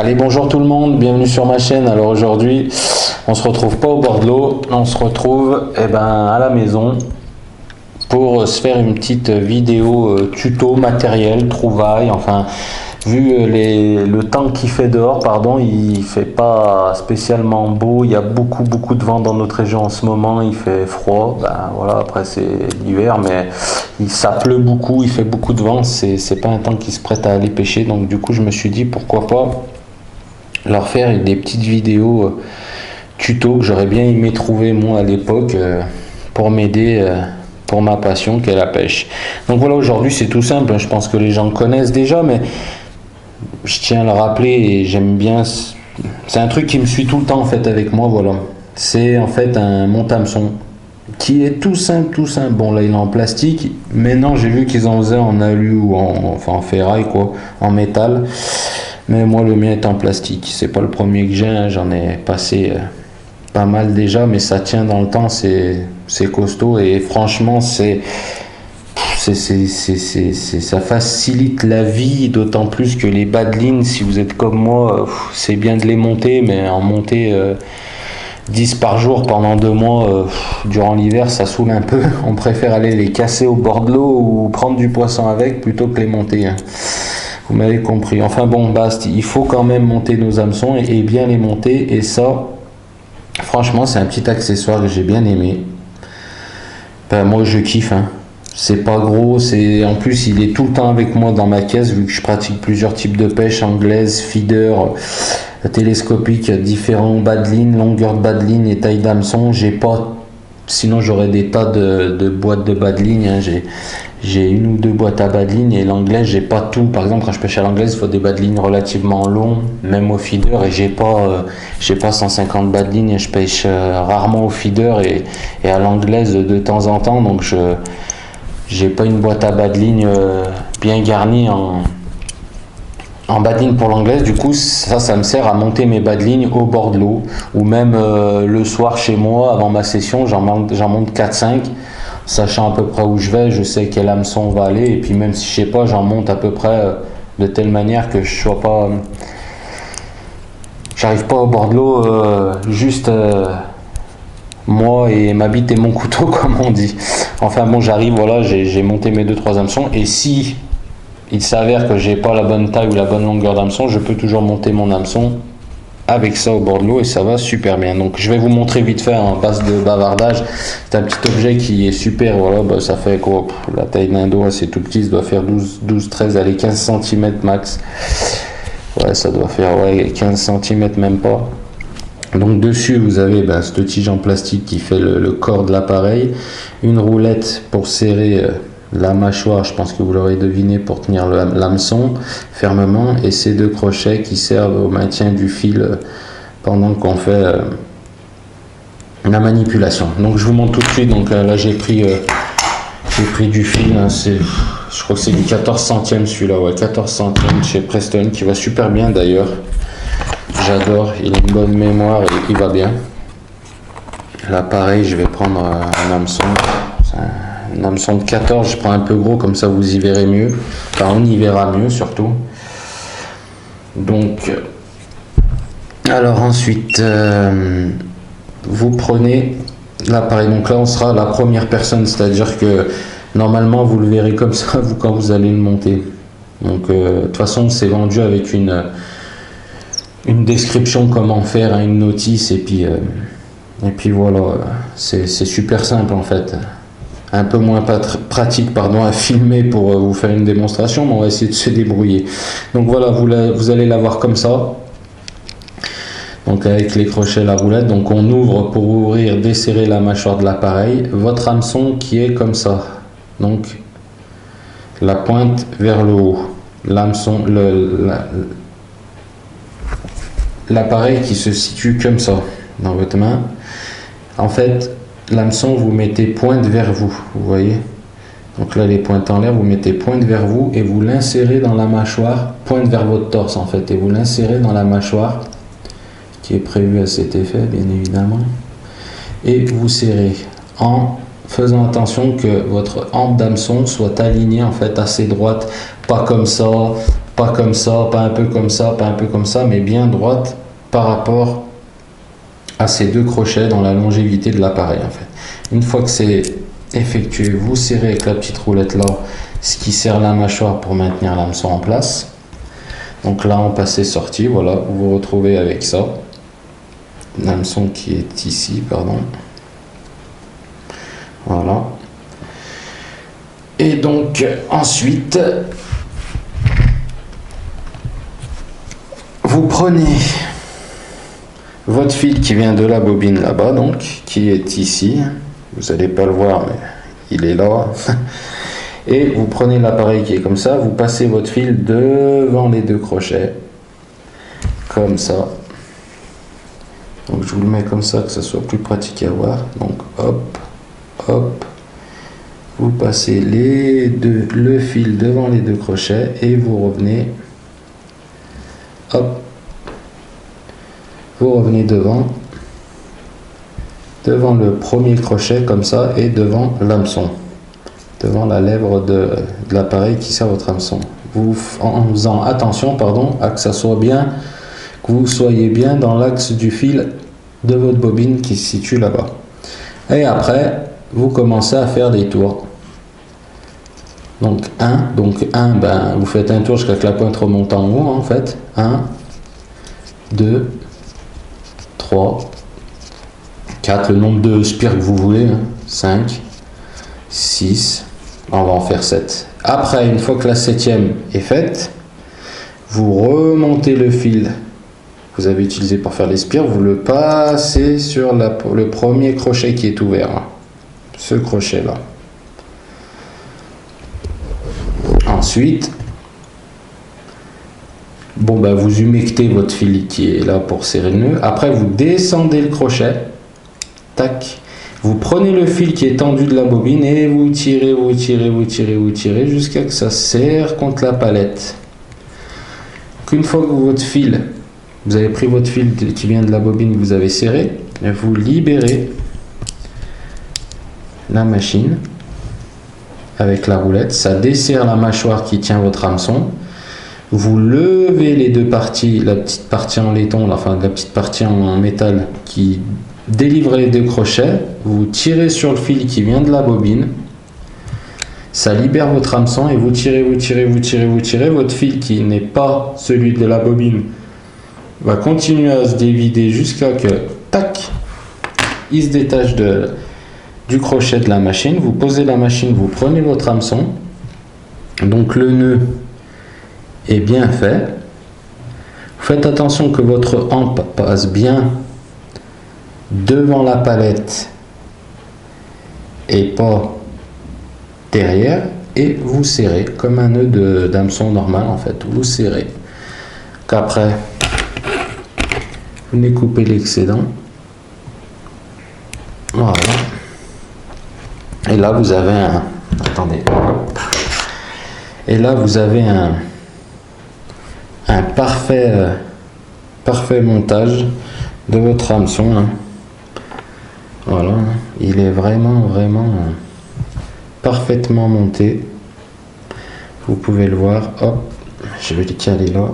Allez, bonjour tout le monde, bienvenue sur ma chaîne. Alors aujourd'hui, on se retrouve pas au bord de l'eau, on se retrouve à la maison pour se faire une petite vidéo tuto matériel, trouvailles, enfin vu le temps qu'il fait dehors, pardon, il fait pas spécialement beau, il y a beaucoup de vent dans notre région en ce moment, il fait froid, voilà, après c'est l'hiver, mais ça pleut beaucoup, il fait beaucoup de vent, c'est pas un temps qui se prête à aller pêcher, donc du coup je me suis dit pourquoi pas leur faire des petites vidéos tuto que j'aurais bien aimé trouver moi à l'époque pour m'aider pour ma passion qui est la pêche. Donc voilà, aujourd'hui c'est tout simple, je pense que les gens connaissent déjà, mais je tiens à le rappeler et j'aime bien, c'est un truc qui me suit tout le temps en fait avec moi, voilà. C'est en fait un monte-hameçon qui est tout simple. Bon là il est en plastique, mais non, j'ai vu qu'ils en faisaient en alu ou en ferraille quoi, en métal. Mais moi le mien est en plastique, c'est pas le premier que j'ai, hein. J'en ai passé pas mal déjà, mais ça tient dans le temps, c'est costaud et franchement ça facilite la vie, d'autant plus que les badlines, si vous êtes comme moi, c'est bien de les monter, mais en monter 10 par jour pendant 2 mois durant l'hiver, ça saoule un peu. On préfère aller les casser au bord de l'eau ou prendre du poisson avec plutôt que les monter, hein. Vous m'avez compris. Enfin bon, basta, il faut quand même monter nos hameçons et bien les monter, et ça, franchement, c'est un petit accessoire que j'ai bien aimé. Moi, je kiffe, hein. C'est pas gros, en plus il est tout le temps avec moi dans ma caisse vu que je pratique plusieurs types de pêche, anglaise, feeder, télescopique, différents badlines, longueur de badline et taille d'hameçon. J'ai pas, sinon j'aurais des tas de boîtes de badline, hein. J'ai 1 ou 2 boîtes à badline, et l'anglaise j'ai pas tout. Par exemple quand je pêche à l'anglaise il faut des badlines relativement longs, même au feeder, et j'ai pas 150 badlines, et je pêche rarement au feeder et à l'anglaise de temps en temps, donc j'ai pas une boîte à badline bien garnie en badline pour l'anglaise. Du coup ça me sert à monter mes badlines au bord de l'eau, ou même le soir chez moi avant ma session j'en monte 4-5, sachant à peu près où je vais, je sais quel hameçon va aller, et puis même si je sais pas, j'en monte à peu près de telle manière que j'arrive pas au bord de l'eau juste moi et ma bite et mon couteau comme on dit. Enfin bon, j'arrive, voilà, j'ai monté mes 2-3 hameçons, et si il s'avère que j'ai pas la bonne taille ou la bonne longueur d'hameçon, je peux toujours monter mon hameçon avec ça au bord de l'eau, et ça va super bien. Donc je vais vous montrer vite fait en base de bavardage. C'est un petit objet qui est super, voilà, ça fait quoi, la taille d'un doigt, c'est tout petit, ça doit faire 12-13, allez, 15 cm max. Ouais, ça doit faire 15 cm, même pas. Donc dessus vous avez cette tige en plastique qui fait le corps de l'appareil, une roulette pour serrer la mâchoire, je pense que vous l'aurez deviné, pour tenir l'hameçon fermement, et ces 2 crochets qui servent au maintien du fil pendant qu'on fait la manipulation. Donc je vous montre tout de suite. Donc là j'ai pris du fil, hein, je crois que c'est du 14 centièmes celui-là, 14 centièmes chez Preston, qui va super bien d'ailleurs. J'adore, il a une bonne mémoire et il va bien. Là pareil, je vais prendre un hameçon, un hameçon de 14, je prends un peu gros, comme ça vous y verrez mieux, enfin on y verra mieux surtout. Donc alors ensuite vous prenez l'appareil, donc là on sera la première personne, c'est à dire que normalement vous le verrez comme ça quand vous allez le monter. Donc de toute façon c'est vendu avec une description comment faire, hein, une notice, et puis voilà, c'est super simple en fait. Un peu moins pratique à filmer pour vous faire une démonstration, mais on va essayer de se débrouiller. Donc voilà, vous allez l'avoir comme ça, donc avec les crochets, la roulette. Donc on ouvre pour ouvrir, desserrer la mâchoire de l'appareil, votre hameçon qui est comme ça, donc la pointe vers le haut, l'hameçon, l'appareil qui se situe comme ça dans votre main. En fait l'hameçon, vous mettez pointe vers vous, vous voyez, donc là les pointes en l'air, vous mettez pointe vers vous et vous l'insérez dans la mâchoire, pointe vers votre torse en fait, et vous l'insérez dans la mâchoire qui est prévue à cet effet bien évidemment, et vous serrez en faisant attention que votre hampe d'hameçon soit alignée en fait assez droite, pas comme ça, pas comme ça, pas un peu comme ça, pas un peu comme ça, mais bien droite par rapport à ces deux crochets dans la longévité de l'appareil en fait. Une fois que c'est effectué, vous serrez avec la petite roulette là, ce qui serre la mâchoire pour maintenir l'hameçon en place. Donc là on passe sorti, voilà, vous vous retrouvez avec ça. L'hameçon qui est ici, pardon. Voilà. Et donc ensuite, vous prenez votre fil qui vient de la bobine là-bas, donc qui est ici. Vous n'allez pas le voir, mais il est là. Et vous prenez l'appareil qui est comme ça, vous passez votre fil devant les deux crochets, comme ça. Donc je vous le mets comme ça, que ça soit plus pratique à voir. Donc hop, hop, vous passez le fil devant les deux crochets et vous revenez, hop, vous revenez devant le premier crochet comme ça et devant l'hameçon, devant la lèvre de l'appareil qui sert votre hameçon. En faisant attention, pardon, à que ça soit bien, que vous soyez bien dans l'axe du fil de votre bobine qui se situe là-bas. Et après, vous commencez à faire des tours. Donc 1, ben, vous faites un tour jusqu'à ce que la pointe remonte en haut en fait. 1, 2, 3, 4, le nombre de spires que vous voulez, 5, 6, on va en faire 7. Après, une fois que la 7e est faite, vous remontez le fil que vous avez utilisé pour faire les spires, vous le passez sur le premier crochet qui est ouvert, hein. Ce crochet là. Ensuite, bon bah vous humectez votre fil qui est là pour serrer le nœud. Après vous descendez le crochet, tac, vous prenez le fil qui est tendu de la bobine et vous tirez, vous tirez, vous tirez, vous tirez jusqu'à que ça serre contre la palette. Qu'une fois que votre fil, vous avez pris votre fil qui vient de la bobine, vous avez serré, vous libérez la machine avec la roulette, ça desserre la mâchoire qui tient votre hameçon. Vous levez les deux parties, la petite partie en laiton, enfin la petite partie en métal qui délivre les deux crochets, vous tirez sur le fil qui vient de la bobine, ça libère votre hameçon et vous tirez, vous tirez, vous tirez, vous tirez, votre fil qui n'est pas celui de la bobine va continuer à se dévider jusqu'à que, tac, il se détache du crochet de la machine. Vous posez la machine, vous prenez votre hameçon, donc le nœud est bien fait. Faites attention que votre hampe passe bien devant la palette et pas derrière, et vous serrez comme un nœud d'hameçon normal en fait. Vous serrez. Qu'après vous venez couper l'excédent. Voilà. Et là vous avez un... Attendez. Et là vous avez un parfait montage de votre hameçon. Hein. Voilà. Il est vraiment parfaitement monté. Vous pouvez le voir. Hop. Je vais le caler là.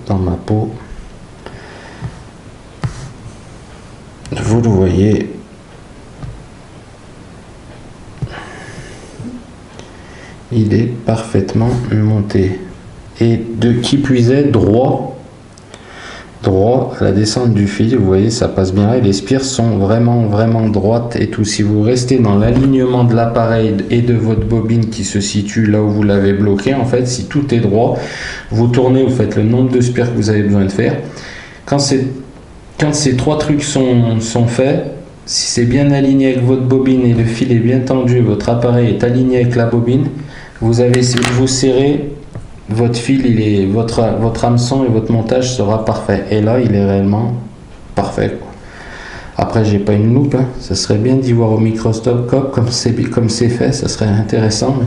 Dans ma peau. Vous le voyez. Il est parfaitement monté. Et de qui puisait droit à la descente du fil. Vous voyez, ça passe bien là. Et les spires sont vraiment droites et tout. Si vous restez dans l'alignement de l'appareil et de votre bobine qui se situe là où vous l'avez bloqué, en fait, si tout est droit, vous tournez, vous faites le nombre de spires que vous avez besoin de faire. Quand ces trois trucs sont faits, si c'est bien aligné avec votre bobine et le fil est bien tendu, votre appareil est aligné avec la bobine, vous serrez votre fil, votre hameçon et votre montage sera parfait. Et là, il est réellement parfait, quoi. Après, j'ai pas une loupe, hein. Ça serait bien d'y voir au microscope comme c'est fait, ça serait intéressant.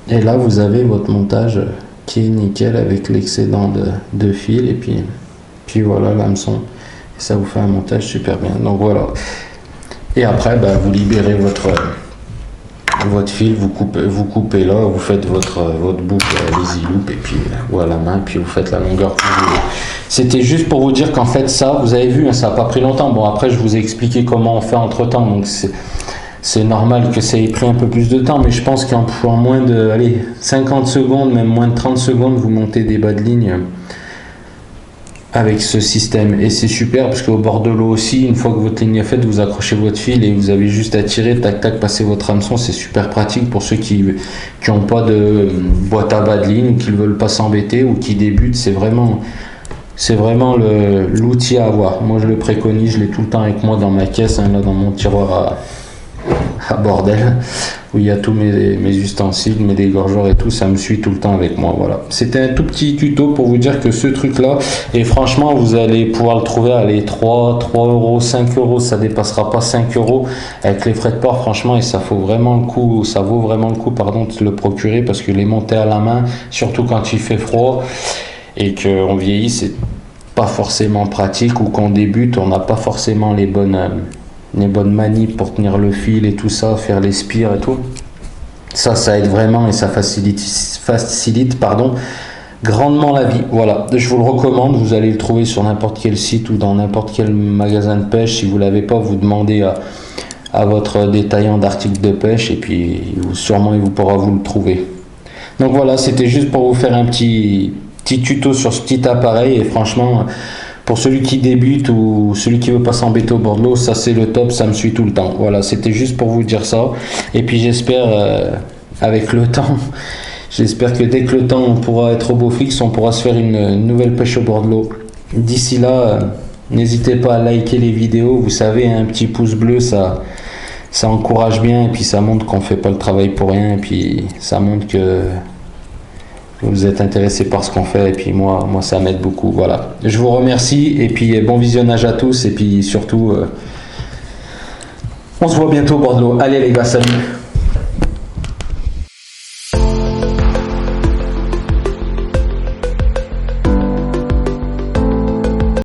Et là, vous avez votre montage qui est nickel avec l'excédent de fil et puis voilà l'hameçon. Et ça vous fait un montage super bien. Donc voilà. Et après, bah, vous libérez votre fil, vous coupez là, vous faites votre boucle Easy Loop et puis ou à la main, puis vous faites la longueur que vous voulez. C'était juste pour vous dire qu'en fait ça, vous avez vu, hein, ça n'a pas pris longtemps. Bon, après je vous ai expliqué comment on fait entre temps, donc c'est normal que ça ait pris un peu plus de temps, mais je pense qu'en moins de 50 secondes, même moins de 30 secondes, vous montez des bas de ligne avec ce système. Et c'est super parce qu'au bord de l'eau aussi, une fois que votre ligne est faite, vous accrochez votre fil et vous avez juste à tirer, tac tac, passer votre hameçon. C'est super pratique pour ceux qui n'ont pas de boîte à bas de ligne, qui ne veulent pas s'embêter ou qui débutent. C'est vraiment l'outil à avoir. Moi je le préconise, je l'ai tout le temps avec moi dans ma caisse, hein, là dans mon tiroir à bordel, où il y a tous mes ustensiles, mes dégorgeurs et tout, ça me suit tout le temps avec moi. Voilà, c'était un tout petit tuto pour vous dire que ce truc là, et franchement vous allez pouvoir le trouver à les 3 euros, 5 euros, ça dépassera pas 5 euros avec les frais de port, franchement, et ça vaut vraiment le coup de le procurer, parce que les monter à la main, surtout quand il fait froid et qu'on vieillit, c'est pas forcément pratique, ou qu'on débute, on n'a pas forcément les bonnes manips pour tenir le fil et tout ça, faire les spires et tout. Ça aide vraiment et ça facilite grandement la vie. Voilà, je vous le recommande, vous allez le trouver sur n'importe quel site ou dans n'importe quel magasin de pêche. Si vous l'avez pas, vous demandez à votre détaillant d'articles de pêche et puis sûrement il pourra vous le trouver. Donc voilà, c'était juste pour vous faire un petit tuto sur ce petit appareil, et franchement, pour celui qui débute ou celui qui veut pas s'embêter au bord de l'eau, ça c'est le top, ça me suit tout le temps. Voilà, c'était juste pour vous dire ça. Et puis j'espère, avec le temps, j'espère que dès que le temps on pourra être au beau fixe, on pourra se faire une nouvelle pêche au bord de l'eau. D'ici là, n'hésitez pas à liker les vidéos. Vous savez, un petit pouce bleu, ça encourage bien, et puis ça montre qu'on fait pas le travail pour rien, et puis ça montre que vous êtes intéressé par ce qu'on fait, et puis moi ça m'aide beaucoup. Voilà, je vous remercie, et puis bon visionnage à tous, et puis surtout on se voit bientôt au bord de l'eau. Allez les gars, salut.